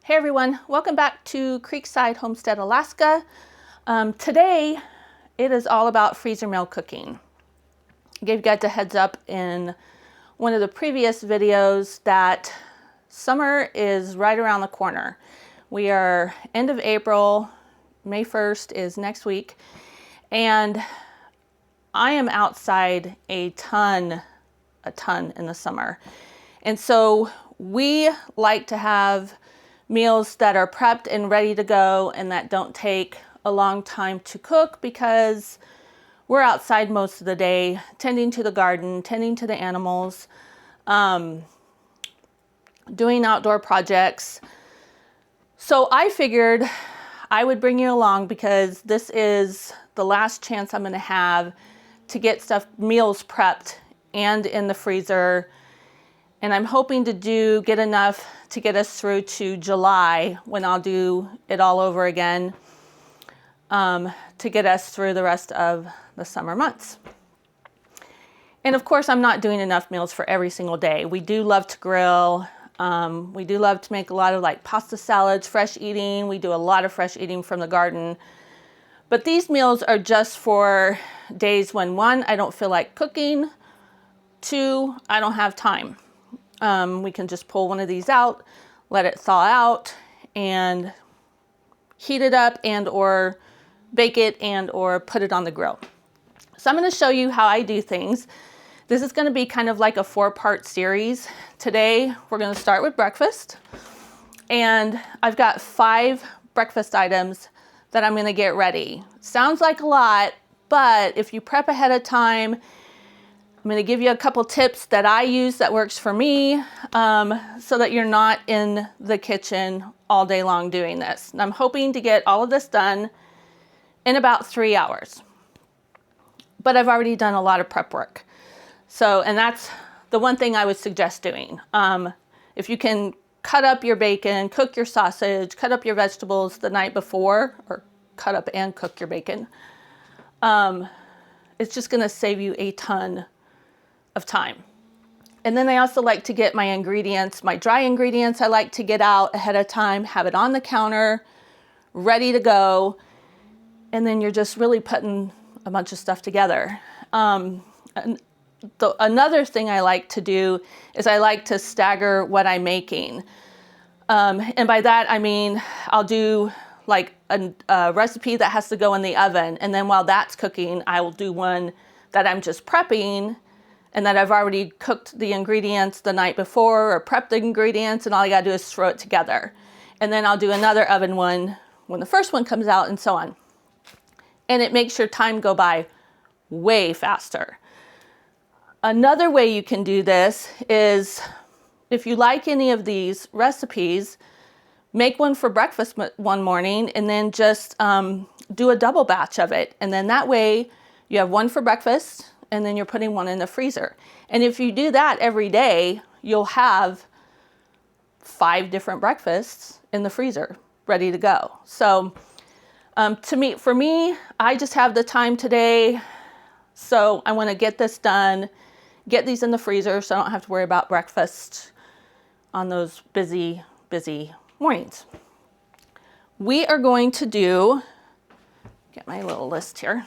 Hey everyone, welcome back to Creekside Homestead, Alaska. Today it is all about freezer meal cooking. I gave you guys a heads up in one of the previous videos that summer is right around the corner. We are end of April, May 1st is next week, and I am outside a ton in the summer. And so we like to have meals that are prepped and ready to go and that don't take a long time to cook because we're outside most of the day, tending to the garden, tending to the animals, doing outdoor projects. So I figured I would bring you along because this is the last chance I'm going to have to get meals prepped and in the freezer. And I'm hoping to get enough to get us through to July when I'll do it all over again, to get us through the rest of the summer months. And of course, I'm not doing enough meals for every single day. We do love to grill. We do love to make a lot of like pasta salads, fresh eating. We do a lot of fresh eating from the garden. But these meals are just for days when, one, I don't feel like cooking, two, I don't have time. We can just pull one of these out, let it thaw out, and heat it up and or bake it and or put it on the grill. So I'm going to show you how I do things. This is going to be kind of like a 4-part series. Today we're going to start with breakfast, and I've got 5 breakfast items that I'm going to get ready. Sounds like a lot, but if you prep ahead of time, I'm going to give you a couple tips that I use that works for me, so that you're not in the kitchen all day long doing this. And I'm hoping to get all of this done in about 3 hours. But I've already done a lot of prep work. So, and that's the one thing I would suggest doing. If you can cut up your bacon, cook your sausage, cut up your vegetables the night before, or cut up and cook your bacon, it's just going to save you a ton of time. And then I also like to get my ingredients, my dry ingredients, I like to get out ahead of time, have it on the counter, ready to go. And then you're just really putting a bunch of stuff together. Another thing I like to do is I like to stagger what I'm making. And by that, I mean, I'll do like a recipe that has to go in the oven. And then while that's cooking, I will do one that I'm just prepping and that I've already cooked the ingredients the night before or prepped the ingredients, and all I gotta do is throw it together. And then I'll do another oven one when the first one comes out, and so on. And it makes your time go by way faster. Another way you can do this is, if you like any of these recipes, make one for breakfast one morning and then just do a double batch of it. And then that way you have one for breakfast and then you're putting one in the freezer. And if you do that every day, you'll have 5 different breakfasts in the freezer ready to go. So for me, I just have the time today. So I want to get this done, get these in the freezer so I don't have to worry about breakfast on those busy mornings. We are going to get my little list here.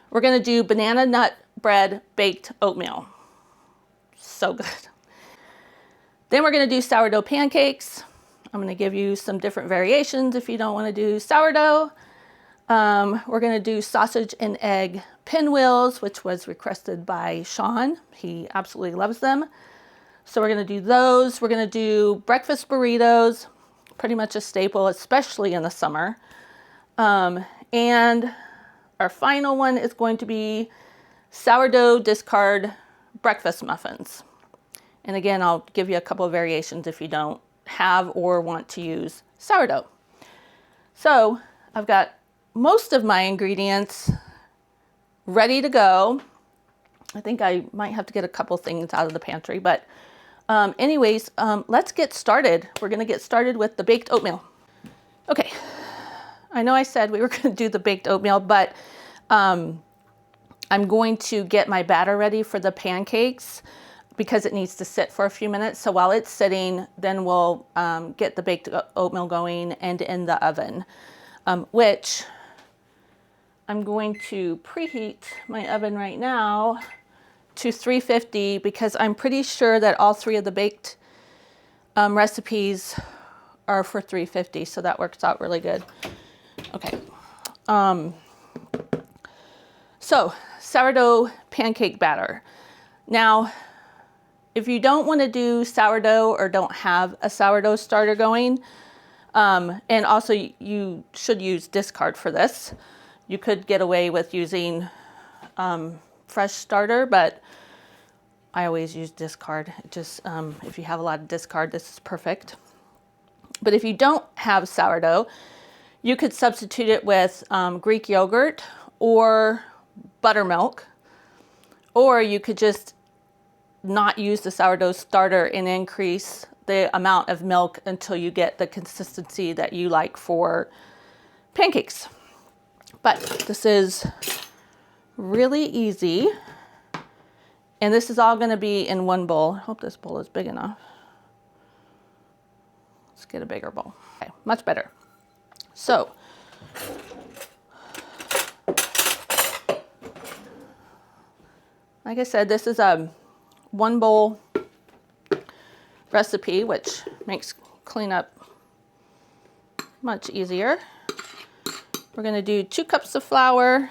We're going to do banana nut bread baked oatmeal. So good. Then we're going to do sourdough pancakes. I'm going to give you some different variations if you don't want to do sourdough. We're going to do sausage and egg pinwheels, which was requested by Sean. He absolutely loves them. So we're going to do those. We're going to do breakfast burritos, pretty much a staple, especially in the summer. And our final one is going to be sourdough discard breakfast muffins. And again, I'll give you a couple of variations if you don't have or want to use sourdough. So I've got most of my ingredients ready to go. I think I might have to get a couple things out of the pantry, but anyways, let's get started. We're going to get started with the baked oatmeal. Okay, I know I said we were going to do the baked oatmeal, but I'm going to get my batter ready for the pancakes. because it needs to sit for a few minutes. So while it's sitting, then we'll get the baked oatmeal going and in the oven, which I'm going to preheat my oven right now to 350 because I'm pretty sure that all 3 of the baked recipes are for 350, so that works out really good. Okay. So sourdough pancake batter. Now, if you don't want to do sourdough or don't have a sourdough starter going, and also you should use discard for this. You could get away with using fresh starter, but I always use discard. Just if you have a lot of discard, this is perfect. But if you don't have sourdough, you could substitute it with Greek yogurt or buttermilk, or you could just not use the sourdough starter and increase the amount of milk until you get the consistency that you like for pancakes. But this is really easy. And this is all going to be in one bowl. I hope this bowl is big enough. Let's get a bigger bowl. Okay, much better. So, like I said, this is a 1 bowl recipe, which makes cleanup much easier. We're going to do 2 cups of flour,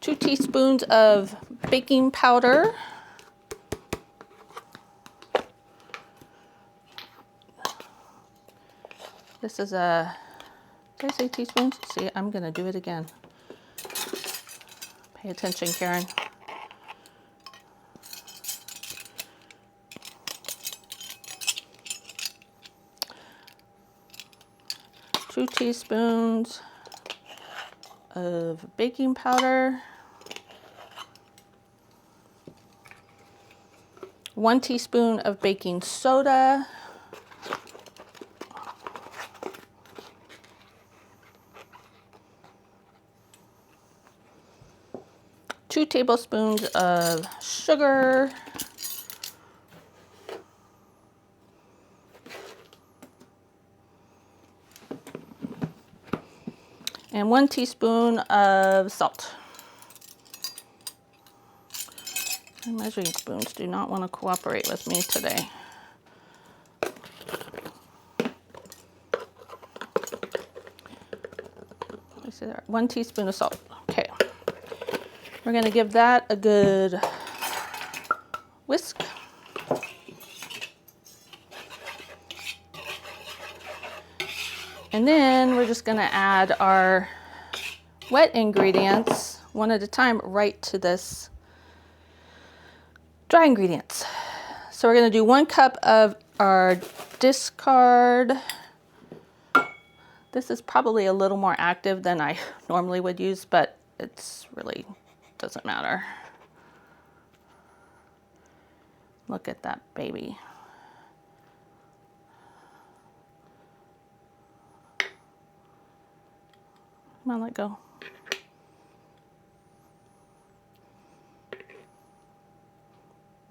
2 teaspoons of baking powder, this is a, did I say teaspoons? See, I'm going to do it again. Pay attention, Karen. Two teaspoons of baking powder, 1 teaspoon of baking soda, two tablespoons of sugar, and 1 teaspoon of salt. My measuring spoons do not want to cooperate with me today. I see there, 1 teaspoon of salt. Okay. We're going to give that a good whisk. And then we're just going to add our wet ingredients one at a time right to this dry ingredients. So we're going to do 1 cup of our discard. This is probably a little more active than I normally would use, but it's really doesn't matter. Look at that baby. Come on, let go.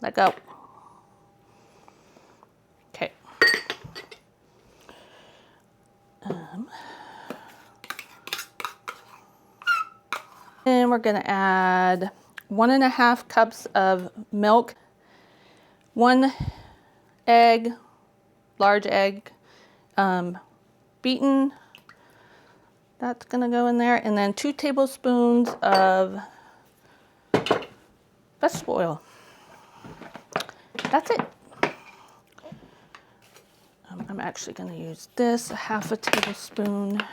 Let go. Okay. And we're going to add 1.5 cups of milk, 1 egg, large egg, beaten. That's going to go in there. And then 2 tablespoons of vegetable oil. That's it. I'm actually going to use this, 1/2 tablespoon,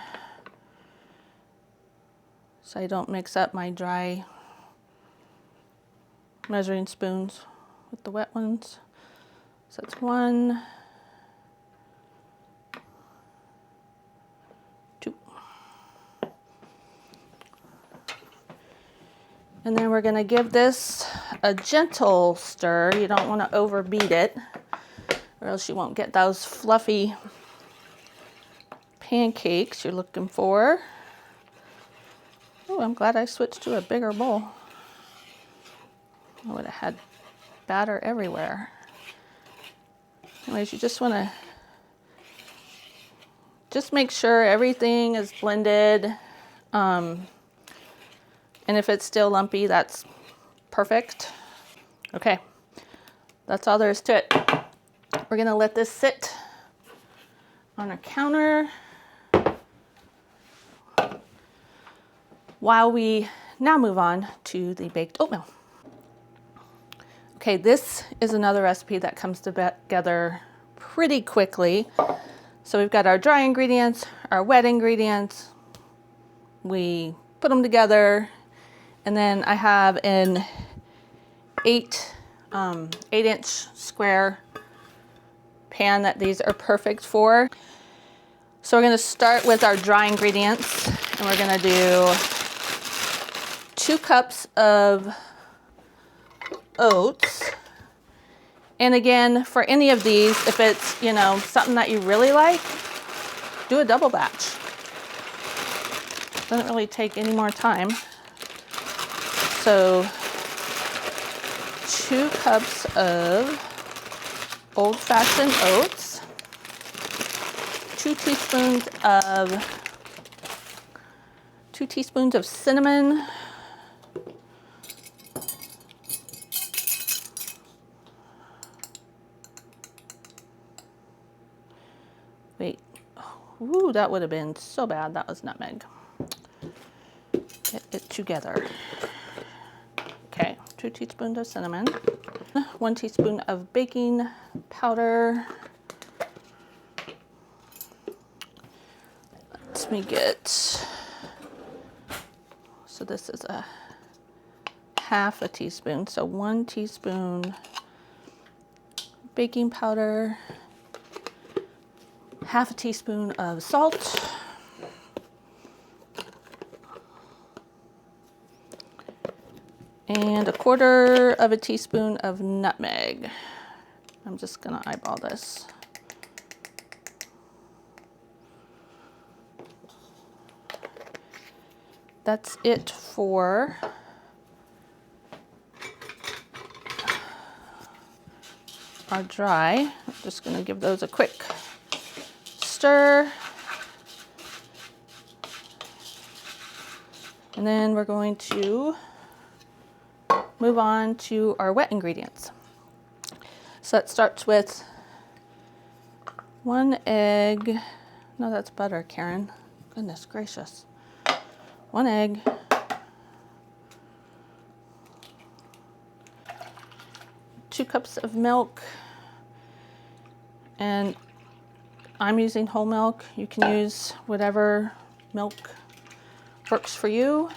so I don't mix up my dry measuring spoons with the wet ones. So that's 1, 2. And then we're going to give this a gentle stir. You don't want to overbeat it, or else you won't get those fluffy pancakes you're looking for. Oh, I'm glad I switched to a bigger bowl. I would have had batter everywhere. Anyways, you just want to just make sure everything is blended. And if it's still lumpy, that's perfect. Okay, that's all there is to it. We're gonna let this sit on a counter while we now move on to the baked oatmeal. Okay, this is another recipe that comes together pretty quickly. So we've got our dry ingredients, our wet ingredients. We put them together, and then I have an 8-inch square pan that these are perfect for. So we're gonna start with our dry ingredients, and we're gonna do 2 cups of oats. And again, for any of these, if it's, you know, something that you really like, do a double batch. Doesn't really take any more time. So 2 cups of old-fashioned oats, 2 teaspoons of cinnamon, wait, ooh, that would have been so bad. That was nutmeg. Get it together. Okay, 2 teaspoons of cinnamon, 1 teaspoon of baking powder. Let me get, so this is a half a teaspoon, so 1 teaspoon baking powder, half a teaspoon of salt, and 1/4 teaspoon of nutmeg. I'm just gonna eyeball this. That's it for our dry. I'm just gonna give those a quick stir. And then we're going to move on to our wet ingredients. So that starts with 1 egg. No, that's butter, Karen. Goodness gracious. 1 egg. 2 cups of milk. And I'm using whole milk. You can use whatever milk works for you.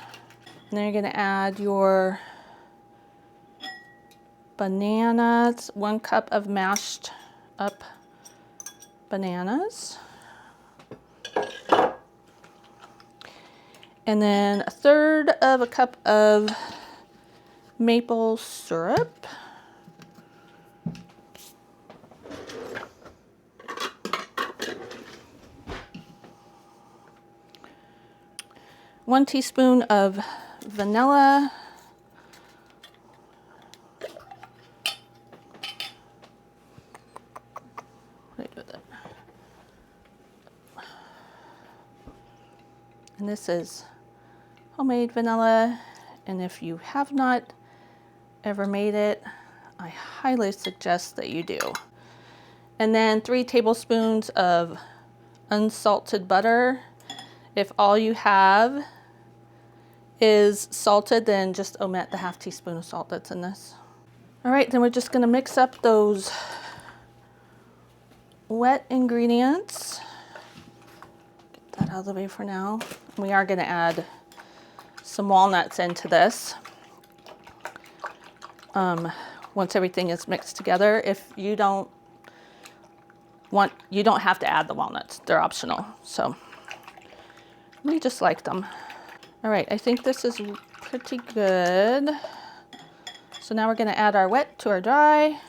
And then you're gonna add your bananas, 1 cup of mashed up bananas. And then 1/3 cup of maple syrup. One teaspoon of vanilla. What do I do with it? And this is homemade vanilla, and if you have not ever made it, I highly suggest that you do. And then 3 tablespoons of unsalted butter. If all you have is salted, then just omit the 1/2 teaspoon of salt that's in this. All right, then we're just gonna mix up those wet ingredients. Get that out of the way for now. We are gonna add some walnuts into this. Once everything is mixed together. If you don't want, you don't have to add the walnuts. They're optional. So we just like them. All right, I think this is pretty good. So now we're gonna add our wet to our dry.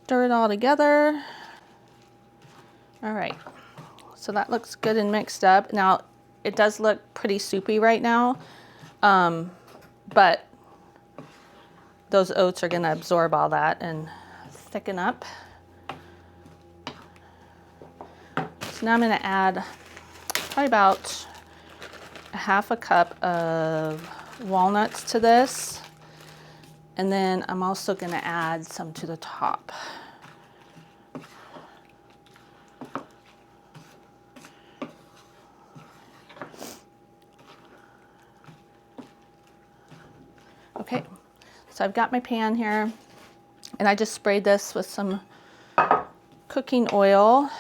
Stir it all together. All right, so that looks good and mixed up. Now, it does look pretty soupy right now, but those oats are gonna absorb all that and thicken up. So now I'm gonna add probably about a half a cup of walnuts to this. And then I'm also gonna add some to the top. Okay, so I've got my pan here, and I just sprayed this with some cooking oil.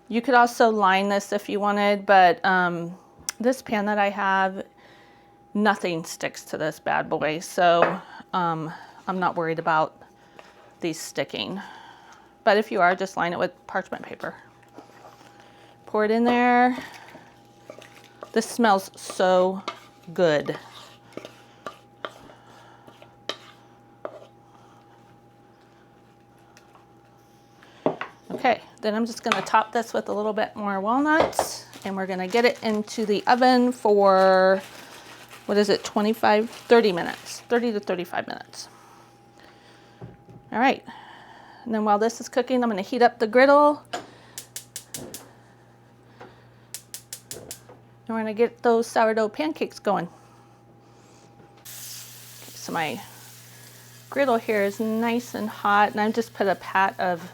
You could also line this if you wanted, but this pan that I have, nothing sticks to this bad boy, so I'm not worried about these sticking. But if you are, just line it with parchment paper. Pour it in there. This smells so good. Okay, then I'm just gonna top this with a little bit more walnuts, and we're gonna get it into the oven for, what is it, 30 minutes, 30 to 35 minutes. All right, and then while this is cooking, I'm gonna heat up the griddle. And we're gonna get those sourdough pancakes going. Okay, so my griddle here is nice and hot, and I've just put a pat of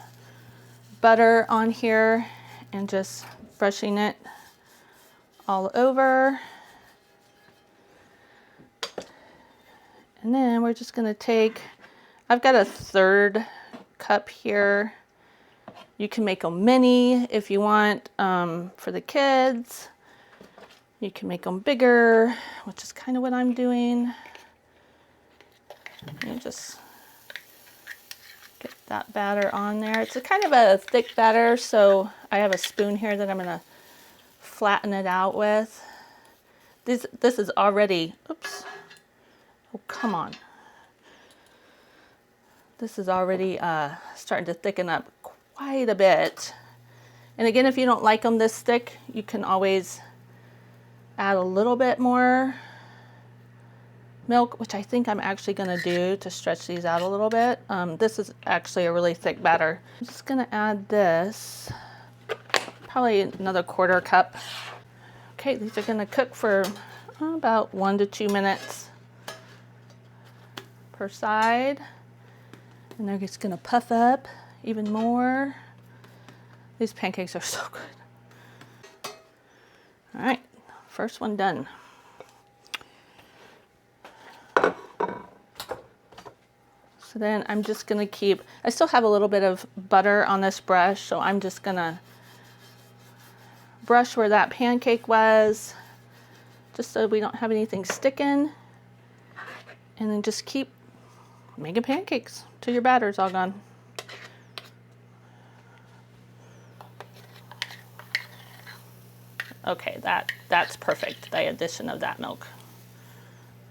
butter on here and just brushing it all over. And then we're just gonna take, I've got a 1/3 cup here. You can make them mini if you want for the kids. You can make them bigger, which is kind of what I'm doing. And just get that batter on there. It's a kind of a thick batter, so I have a spoon here that I'm gonna flatten it out with. This is already, oops, oh come on. This is already starting to thicken up quite a bit. And again, if you don't like them this thick, you can always add a little bit more milk, which I think I'm actually gonna do to stretch these out a little bit. This is actually a really thick batter. I'm just gonna add this, probably another 1/4 cup. Okay, these are gonna cook for about 1 to 2 minutes per side. And they're just gonna puff up even more. These pancakes are so good. All right, first one done. So then I'm just gonna keep, I still have a little bit of butter on this brush, so I'm just gonna brush where that pancake was, just so we don't have anything sticking. And then just keep making pancakes till your batter's all gone. Okay, that's perfect. The addition of that milk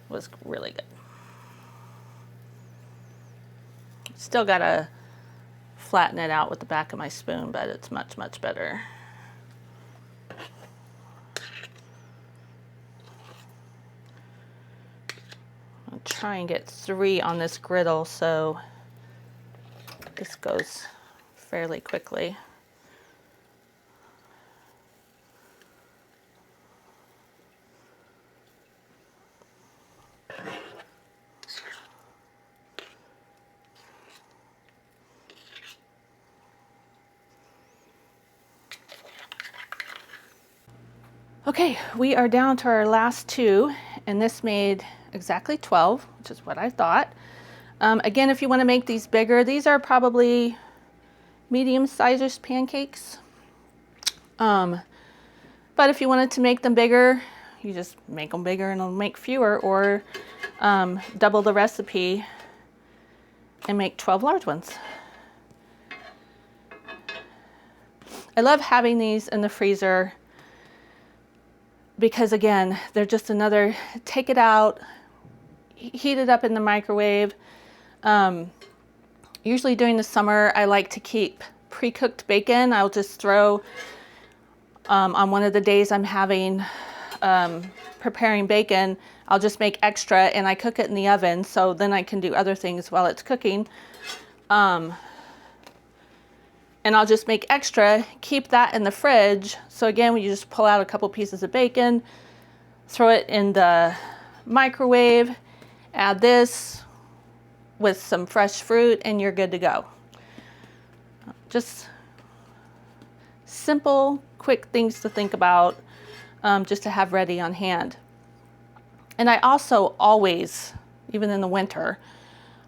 was really good. Still gotta flatten it out with the back of my spoon, but it's much, much better. I'll try and get 3 on this griddle so this goes fairly quickly. Okay, we are down to our last 2, and this made exactly 12, which is what I thought. Again, if you want to make these bigger, these are probably medium-sized pancakes. But if you wanted to make them bigger, you just make them bigger and it'll make fewer, or double the recipe and make 12 large ones. I love having these in the freezer because, again, they're just another, take it out, heat it up in the microwave. Usually during the summer, I like to keep pre-cooked bacon. I'll just throw on one of the days I'm having preparing bacon, I'll just make extra and I cook it in the oven, so then I can do other things while it's cooking. And I'll just make extra, keep that in the fridge. So again, you just pull out a couple pieces of bacon, throw it in the microwave, add this with some fresh fruit, and you're good to go. Just simple, quick things to think about, just to have ready on hand. And I also always, even in the winter,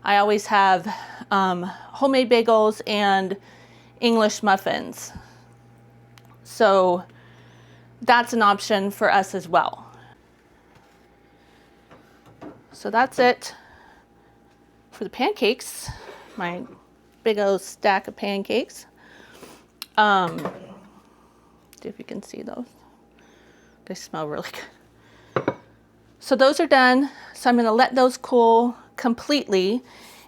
I always have homemade bagels and English muffins. So that's an option for us as well. So that's it for the pancakes, my big old stack of pancakes. See if you can see those. They smell really good. So those are done. So I'm going to let those cool completely,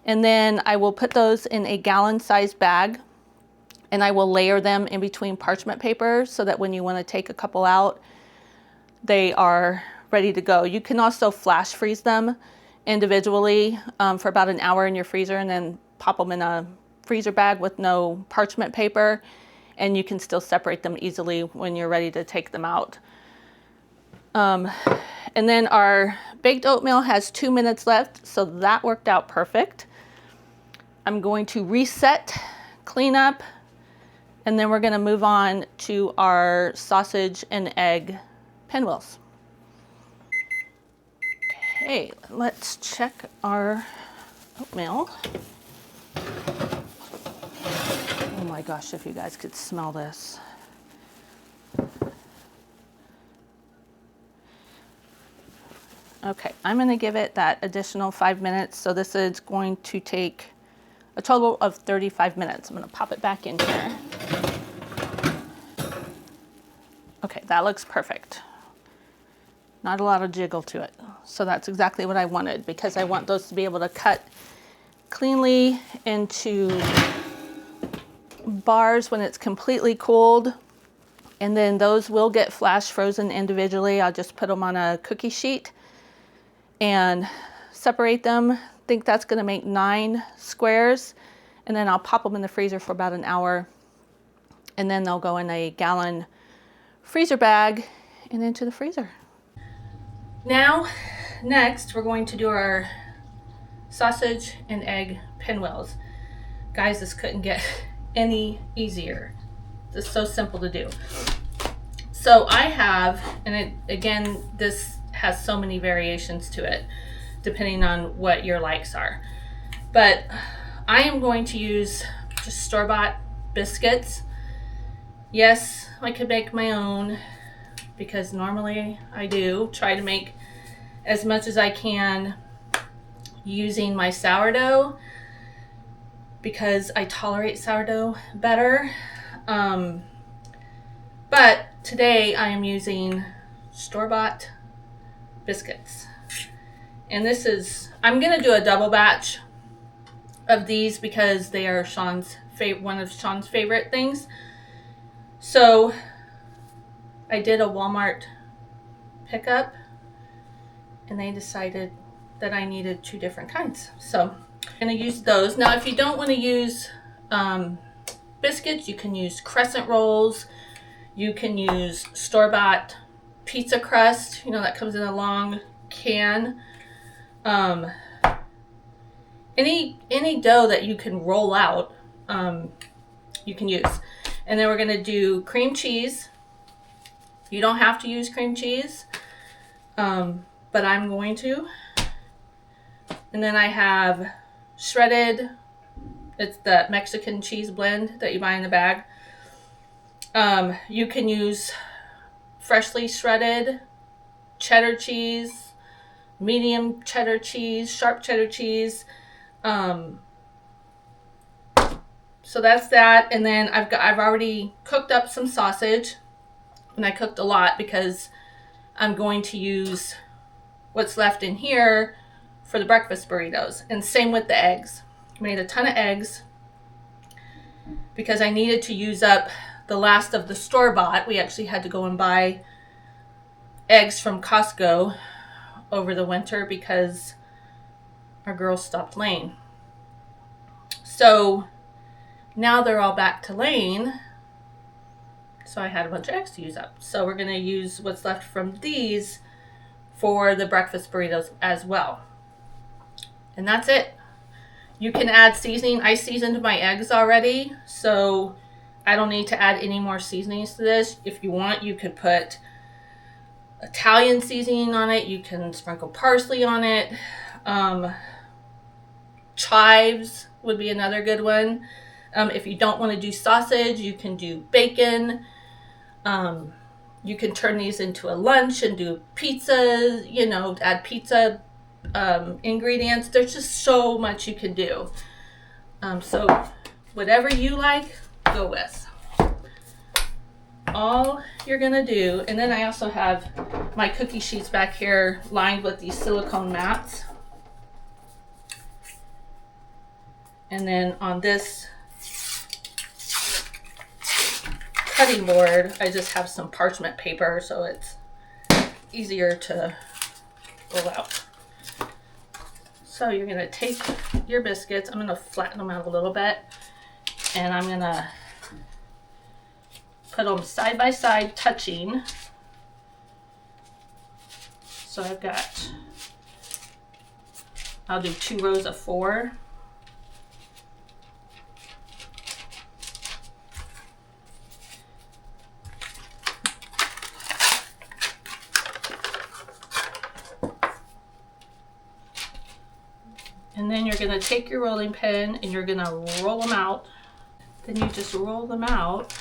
and then I will put those in a gallon-sized bag, and I will layer them in between parchment paper so that when you want to take a couple out, they are ready to go. You can also flash freeze them individually for about an hour in your freezer, and then pop them in a freezer bag with no parchment paper, and you can still separate them easily when you're ready to take them out. And then our baked oatmeal has 2 minutes left, so that worked out perfect. I'm going to reset, clean up, and then we're going to move on to our sausage and egg pinwheels. Okay, let's check our oatmeal. Oh my gosh, if you guys could smell this. Okay, I'm going to give it that additional 5 minutes. So this is going to take a total of 35 minutes. I'm going to pop it back in here. Okay, that looks perfect. Not a lot of jiggle to it. So that's exactly what I wanted, because I want those to be able to cut cleanly into bars when it's completely cooled. And then those will get flash frozen individually. I'll just put them on a cookie sheet and separate them. I think that's going to make 9 squares, and then I'll pop them in the freezer for about an hour, and then they'll go in a gallon freezer bag and into the freezer. Now, next we're going to do our sausage and egg pinwheels. Guys, this couldn't get any easier. This is so simple to do. So I have, again, this has so many variations to it, depending on what your likes are. But I am going to use just store-bought biscuits. Yes, I could make my own, because normally I do try to make as much as I can using my sourdough, because I tolerate sourdough better. But today I am using store-bought biscuits. And this is, I'm gonna do a double batch of these because they are one of Sean's favorite things. So I did a Walmart pickup, and they decided that I needed 2 different kinds. So I'm gonna use those. Now, if you don't want to use biscuits, you can use crescent rolls. You can use store-bought pizza crust, you know, that comes in a long can. Any dough that you can roll out, you can use. And then we're gonna do cream cheese. You don't have to use cream cheese, but I'm going to. And then I have shredded, it's the Mexican cheese blend that you buy in the bag. You can use freshly shredded cheddar cheese, medium cheddar cheese, sharp cheddar cheese. So that's that. And then I've already cooked up some sausage, and I cooked a lot because I'm going to use what's left in here for the breakfast burritos. And same with the eggs. made a ton of eggs because I needed to use up the last of the store-bought. We actually had to go and buy eggs from Costco over the winter because our girls stopped laying. So now they're all back to laying. So I had a bunch of eggs to use up. So we're going to use what's left from these for the breakfast burritos as well. And that's it. You can add seasoning. I seasoned my eggs already, so I don't need to add any more seasonings to this. If you want, you could put Italian seasoning on it. You can sprinkle parsley on it. Chives would be another good one. If you don't want to do sausage, you can do bacon. You can turn these into a lunch and do pizza, you know, add pizza ingredients. There's just so much you can do. So whatever you like, go with. All you're gonna do, and then I also have my cookie sheets back here lined with these silicone mats. And then on this cutting board, I just have some parchment paper so it's easier to roll out. So you're gonna take your biscuits, I'm gonna flatten them out a little bit, and I'm gonna put them side by side, touching. So I'll do 2 rows of 4. And then you're gonna take your rolling pin and you're gonna roll them out. Then you just roll them out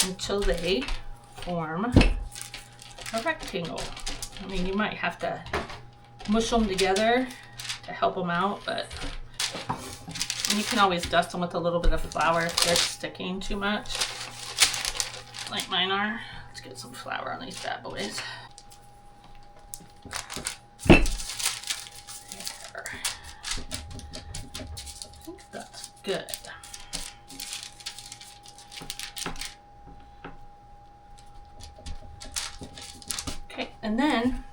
until they form a rectangle. I mean, you might have to mush them together to help them out, but you can always dust them with a little bit of flour if they're sticking too much, like mine are. Let's get some flour on these bad boys. That's good. Okay, and then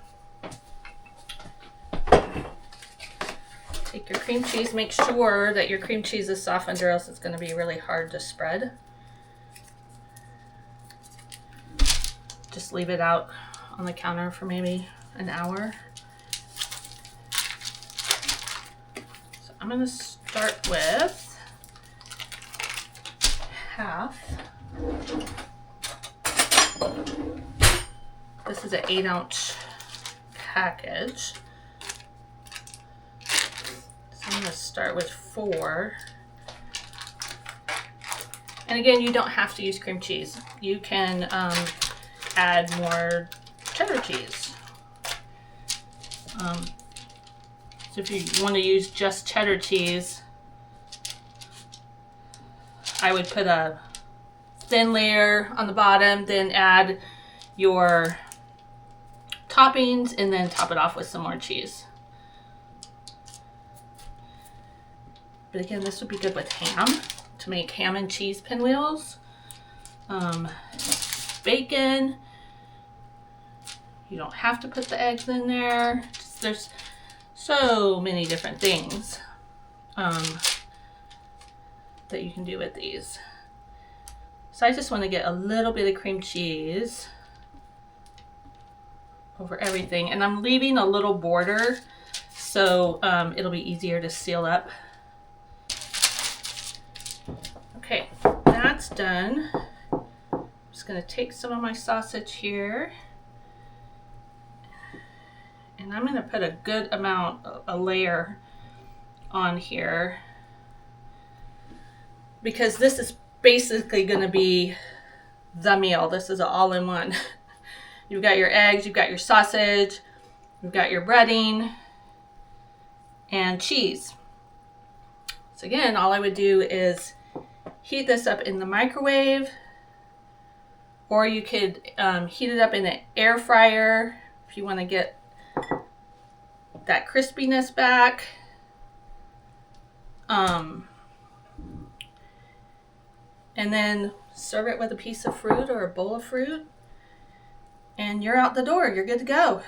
take your cream cheese. Make sure that your cream cheese is softened or else it's going to be really hard to spread. Just leave it out on the counter for maybe an hour. So I'm going to start with half. This is an 8-ounce package. So I'm going to start with 4. And again, you don't have to use cream cheese. You can add more cheddar cheese. So if you want to use just cheddar cheese, I would put a thin layer on the bottom, then add your toppings, and then top it off with some more cheese. But again, this would be good with ham, to make ham and cheese pinwheels. Bacon. You don't have to put the eggs in there. There's so many different things that you can do with these. So I just want to get a little bit of cream cheese over everything, and I'm leaving a little border so it'll be easier to seal up. Okay, that's done. I'm just going to take some of my sausage here, and I'm going to put a good amount, a layer on here, because this is basically going to be the meal. This is an all-in-one. You've got your eggs, you've got your sausage, you've got your breading, and cheese. So again, all I would do is heat this up in the microwave, or you could heat it up in an air fryer if you want to get that crispiness back. And then serve it with a piece of fruit or a bowl of fruit, and you're out the door. You're good to go.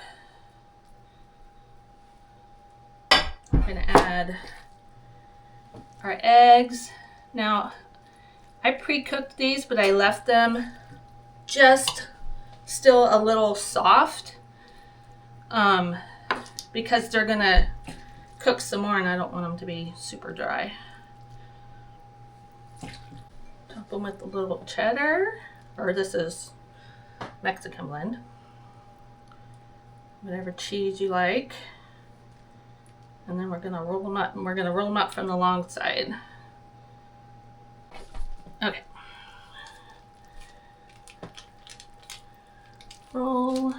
I'm gonna add our eggs. Now, I pre-cooked these, but I left them just still a little soft because they're gonna cook some more and I don't want them to be super dry. Top them with a little cheddar, or this is Mexican blend. Whatever cheese you like. And then we're gonna roll them up, and we're gonna roll them up from the long side. Okay. Roll.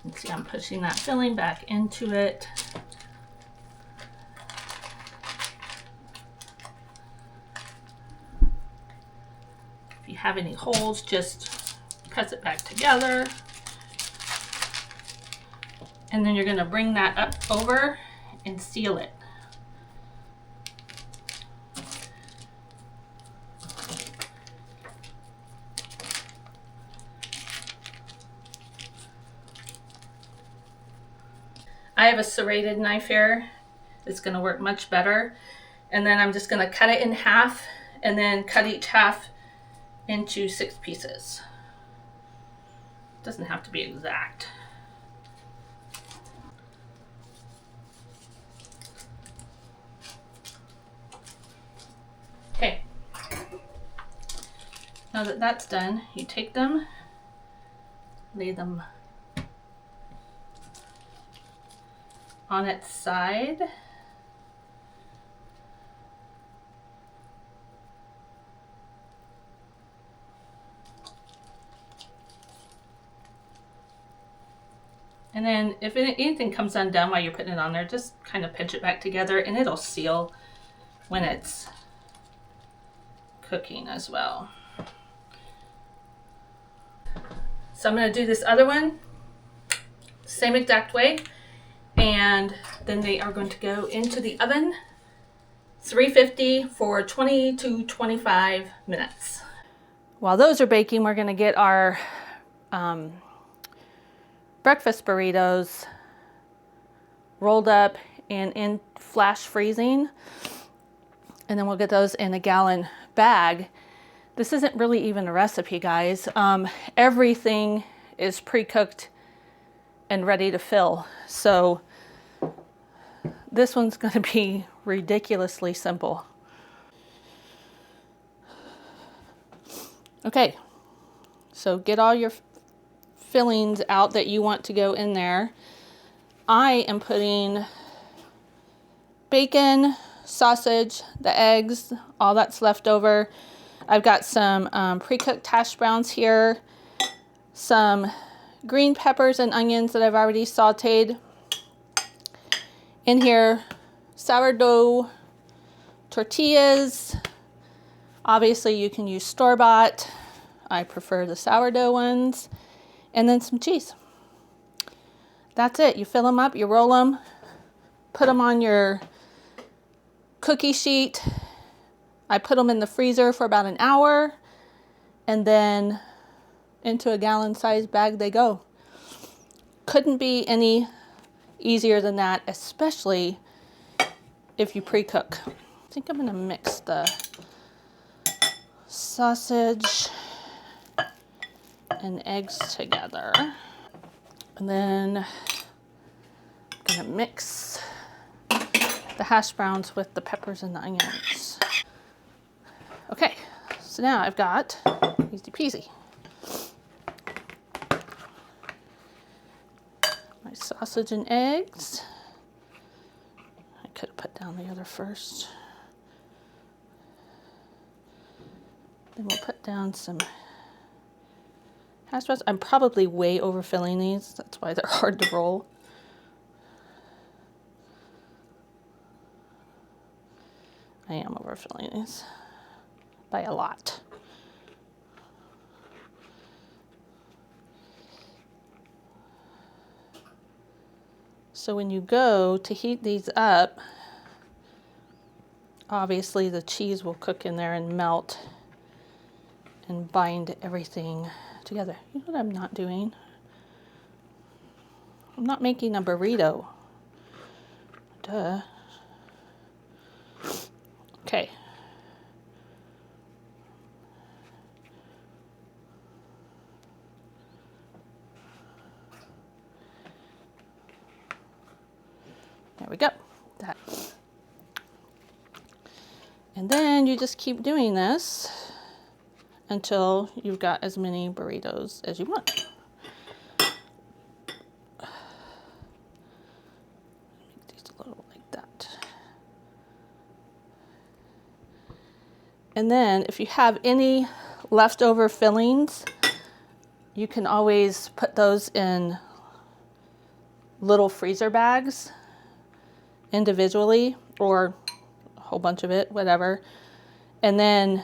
You can see I'm pushing that filling back into it. If you have any holes, just press it back together. And then you're gonna bring that up over and seal it. I have a serrated knife here. It's gonna work much better. And then I'm just gonna cut it in half and then cut each half into 6 pieces. Doesn't have to be exact. Okay. Now that that's done, you take them, lay them on its side. And then if anything comes undone while you're putting it on there, just kind of pinch it back together and it'll seal when it's cooking as well. So I'm going to do this other one, same exact way, and then they are going to go into the oven, 350 for 20 to 25 minutes. While those are baking, we're going to get our breakfast burritos rolled up and in flash freezing, and then we'll get those in a gallon bag. This isn't really even a recipe, guys. Everything is pre-cooked and ready to fill, so this one's going to be ridiculously simple. Okay, so get all your fillings out that you want to go in there. I am putting bacon, sausage, the eggs, all that's left over. I've got some pre-cooked hash browns here, some green peppers and onions that I've already sauteed. In here, sourdough tortillas. Obviously you can use store-bought. I prefer the sourdough ones. And then some cheese. That's it. You fill them up, you roll them, put them on your cookie sheet. I put them in the freezer for about an hour, and then into a gallon-sized bag they go. Couldn't be any easier than that, especially if you pre-cook. I think I'm gonna mix the sausage and eggs together. And then I'm gonna mix the hash browns with the peppers and the onions. Okay, so now I've got easy peasy. My sausage and eggs. I could have put down the other first. Then we'll put down some hash browns. I'm probably way overfilling these. That's why they're hard to roll. I am overfilling these by a lot. So when you go to heat these up, obviously the cheese will cook in there and melt and bind everything together. You know what I'm not doing? I'm not making a burrito. Duh. Okay. There we go. That. And then you just keep doing this until you've got as many burritos as you want. Make these a little like that. And then if you have any leftover fillings, you can always put those in little freezer bags individually, or a whole bunch of it, whatever. And then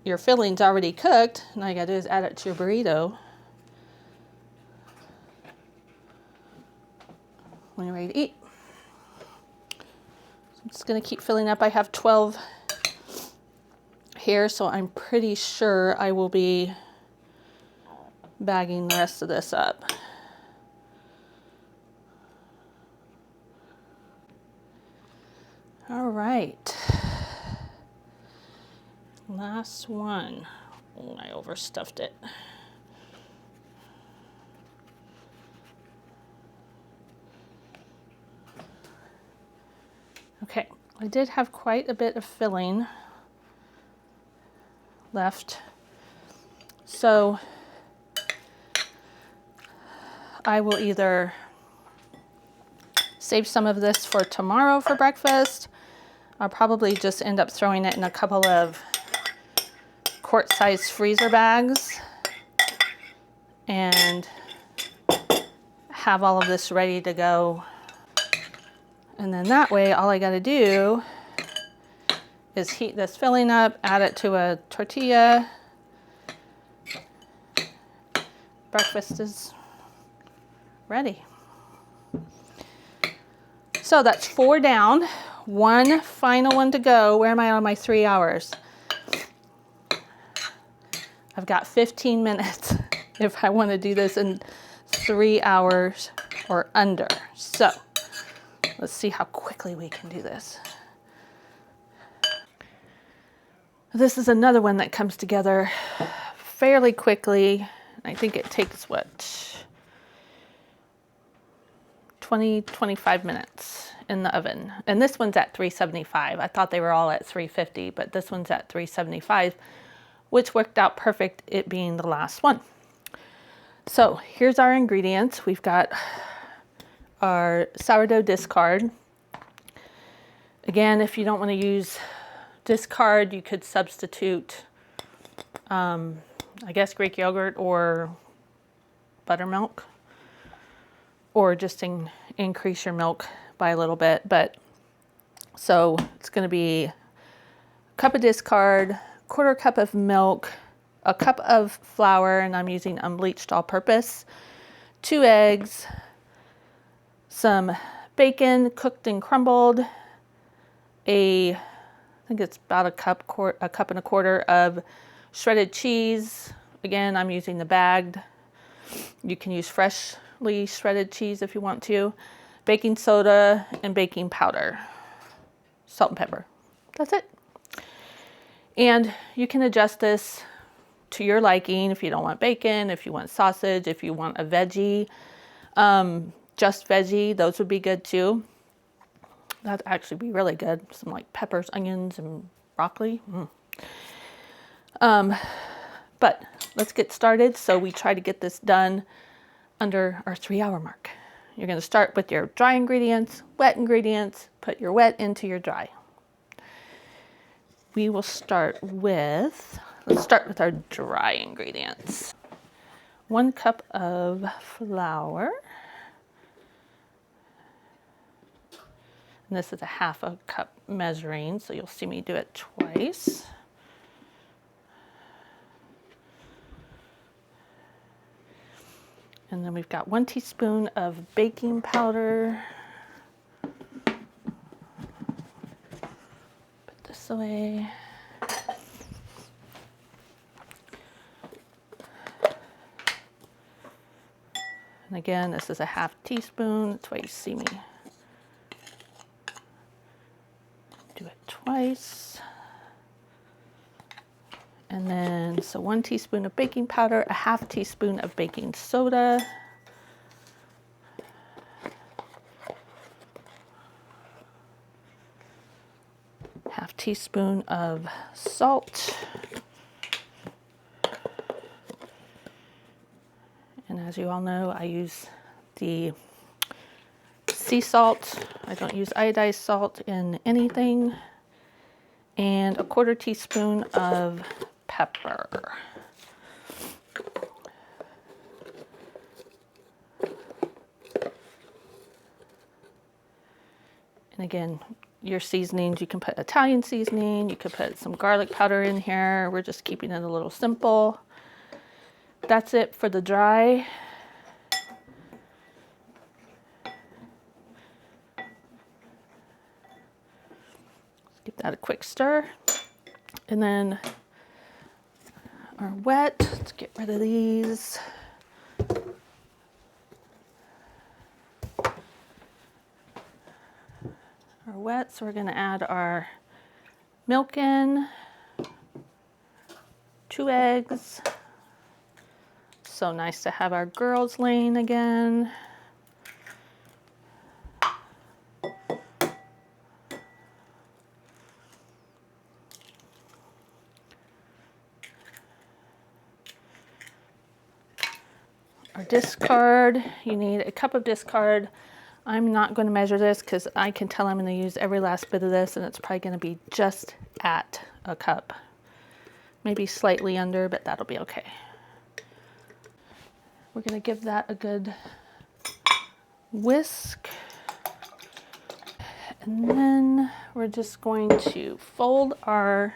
your filling's already cooked, and all you gotta do is add it to your burrito when you're ready to eat. So I'm just gonna keep filling up. I have 12 here, so I'm pretty sure I will be bagging the rest of this up. All right, last one. Oh, I overstuffed it. Okay, I did have quite a bit of filling left, so I will either save some of this for tomorrow for breakfast. I'll probably just end up throwing it in a couple of quart-sized freezer bags and have all of this ready to go. And then that way, all I gotta do is heat this filling up, add it to a tortilla. Breakfast is ready. So that's 4 down, 1 final one to go. Where am I on my 3 hours? I've got 15 minutes if I want to do this in 3 hours or under. So let's see how quickly we can do this. This is another one that comes together fairly quickly. I think it takes, what, 20-25 minutes in the oven. And this one's at 375. I thought they were all at 350, but this one's at 375, which worked out perfect, it being the last one. So here's our ingredients. We've got our sourdough discard. Again, if you don't want to use discard, you could substitute, I guess, Greek yogurt or buttermilk, or just increase your milk by a little bit. But so it's going to be a cup of discard, 1/4 cup of milk, a cup of flour, and I'm using unbleached all-purpose, 2 eggs, some bacon cooked and crumbled, I think it's about a cup and a quarter of shredded cheese. Again, I'm using the bagged. You can use freshly shredded cheese if you want to. Baking soda and baking powder. Salt and pepper. That's it. And you can adjust this to your liking if you don't want bacon, if you want sausage, if you want a veggie. Just veggie, those would be good too. That'd actually be really good. Some like peppers, onions, and broccoli. But let's get started. So we try to get this done under our 3-hour mark. You're going to start with your dry ingredients, wet ingredients, put your wet into your dry. We will start with, let's start with our dry ingredients. 1 cup of flour. And this is a 1/2 cup measuring, so you'll see me do it twice. And then we've got 1 teaspoon of baking powder. Put this away. And again, this is a 1/2 teaspoon. That's why you see me do it twice. And then, so 1 teaspoon of baking powder, a 1/2 teaspoon of baking soda. Half teaspoon of salt. And as you all know, I use the sea salt. I don't use iodized salt in anything. And a 1/4 teaspoon of pepper. And again, your seasonings, you can put Italian seasoning, you could put some garlic powder in here. We're just keeping it a little simple. That's it for the dry. Let's give that a quick stir. And then our wet, let's get rid of these. Our wet, so we're gonna add our milk in, 2 eggs. So nice to have our girls laying again. Our discard, you need a cup of discard. I'm not going to measure this because I can tell I'm going to use every last bit of this, and it's probably going to be just at a cup. Maybe slightly under, but that'll be okay. We're going to give that a good whisk. And then we're just going to fold our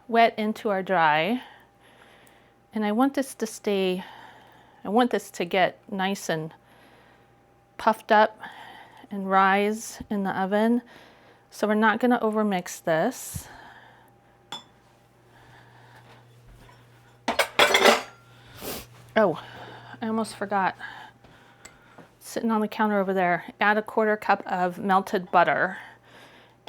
wet into our dry. And I want this to stay, I want this to get nice and puffed up and rise in the oven. So we're not going to overmix this. Oh, I almost forgot. Sitting on the counter over there, add a 1/4 cup of melted butter.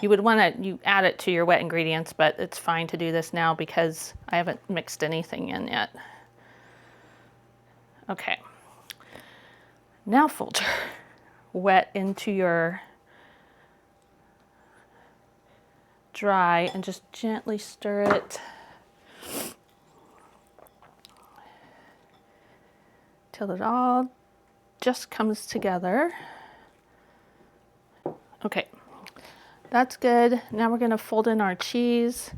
You would want to add it to your wet ingredients, but it's fine to do this now because I haven't mixed anything in yet. Okay. Now fold your wet into your dry and just gently stir it till it all just comes together. Okay. That's good. Now we're going to fold in our cheese,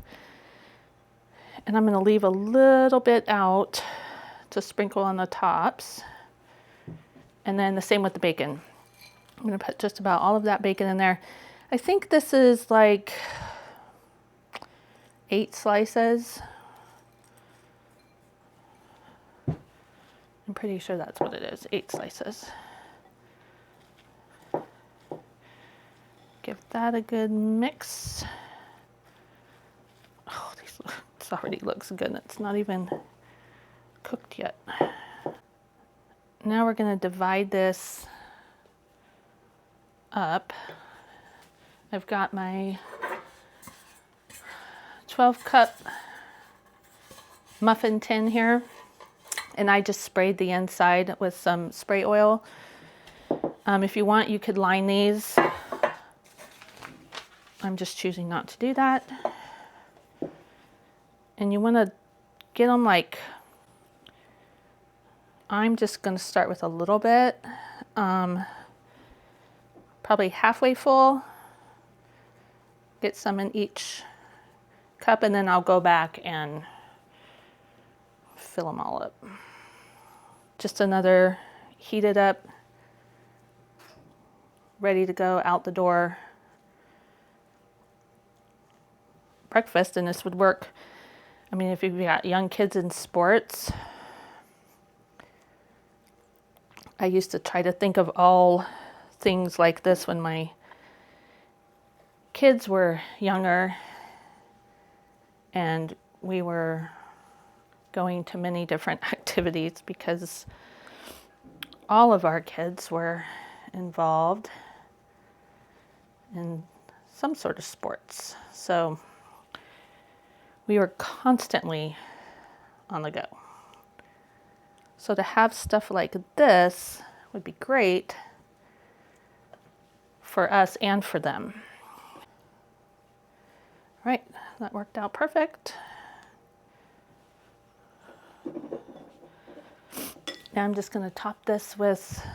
and I'm going to leave a little bit out to sprinkle on the tops. And then the same with the bacon. I'm going to put just about all of that bacon in there. I think this is like 8 slices. I'm pretty sure that's what it is, 8 slices. Give that a good mix. Oh, this already looks good. It's not even cooked yet. Now we're going to divide this up. I've got my 12-cup muffin tin here, and I just sprayed the inside with some spray oil. If you want, you could line these. I'm just choosing not to do that. And you want to get them like, I'm just going to start with a little bit, probably halfway full. Get some in each cup, and then I'll go back and fill them all up. Just another heated up, ready to go out the door breakfast. And this would work, I mean, if you've got young kids in sports, I used to try to think of all things like this when my kids were younger and we were going to many different activities because all of our kids were involved in some sort of sports. So we were constantly on the go. So to have stuff like this would be great for us and for them. All right, that worked out perfect. Now I'm just going to top this with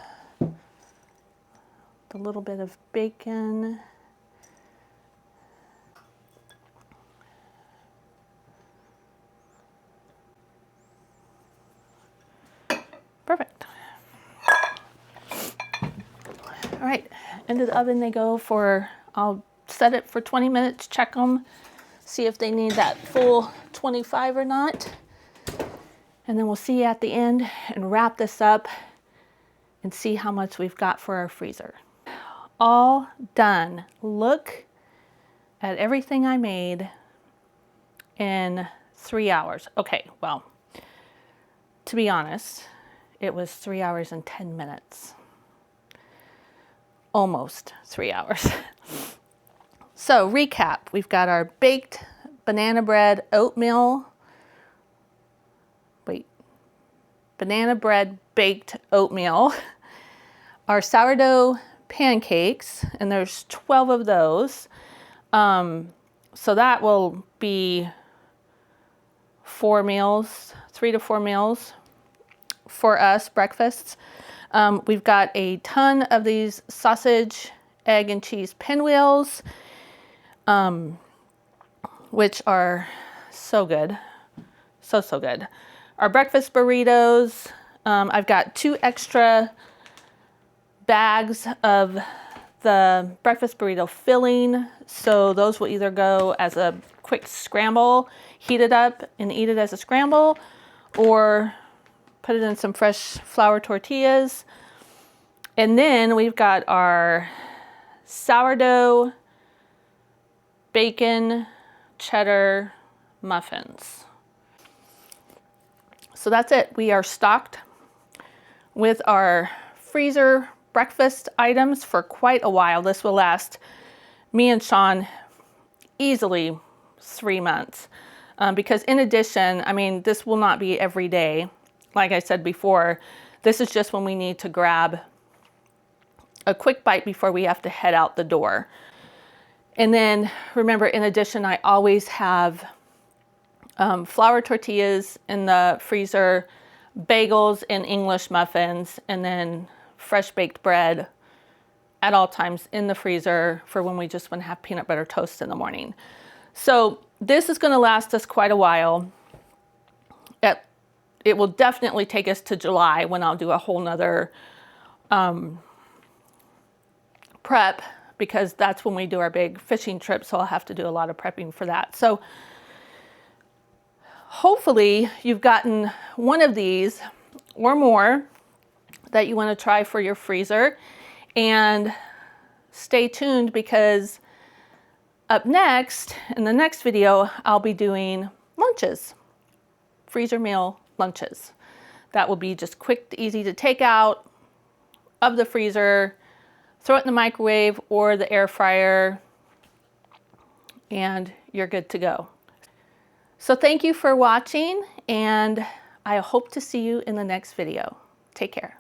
a little bit of bacon. Perfect. All right, into the oven they go for, I'll set it for 20 minutes, check them, see if they need that full 25 or not. And then we'll see you at the end and wrap this up and see how much we've got for our freezer. All done. Look at everything I made in 3 hours. Okay, well, to be honest, it was 3 hours and 10 minutes. Almost 3 hours. So recap, we've got our baked banana bread oatmeal. Banana bread baked oatmeal. Our sourdough pancakes, and there's 12 of those. So that will be 4 meals, 3 to 4 meals for us, breakfasts. We've got a ton of these sausage, egg, and cheese pinwheels, which are so good. So good. Our breakfast burritos. I've got 2 extra bags of the breakfast burrito filling. So those will either go as a quick scramble, heat it up and eat it as a scramble, or put it in some fresh flour tortillas. And then we've got our sourdough bacon cheddar muffins. So that's it. We are stocked with our freezer breakfast items for quite a while. This will last me and Sean easily 3 months. Because in addition, I mean, this will not be every day. Like I said before, this is just when we need to grab a quick bite before we have to head out the door. And then remember, in addition, I always have flour tortillas in the freezer, bagels and English muffins, and then fresh baked bread at all times in the freezer for when we just want to have peanut butter toast in the morning. So this is going to last us quite a while. It will definitely take us to July when I'll do a whole nother prep, because that's when we do our big fishing trip. So I'll have to do a lot of prepping for that. So hopefully you've gotten one of these or more that you want to try for your freezer, and stay tuned, because up next, in the next video, I'll be doing lunches, freezer meal lunches. That will be just quick, easy to take out of the freezer, throw it in the microwave or the air fryer, and you're good to go. So thank you for watching, and I hope to see you in the next video. Take care.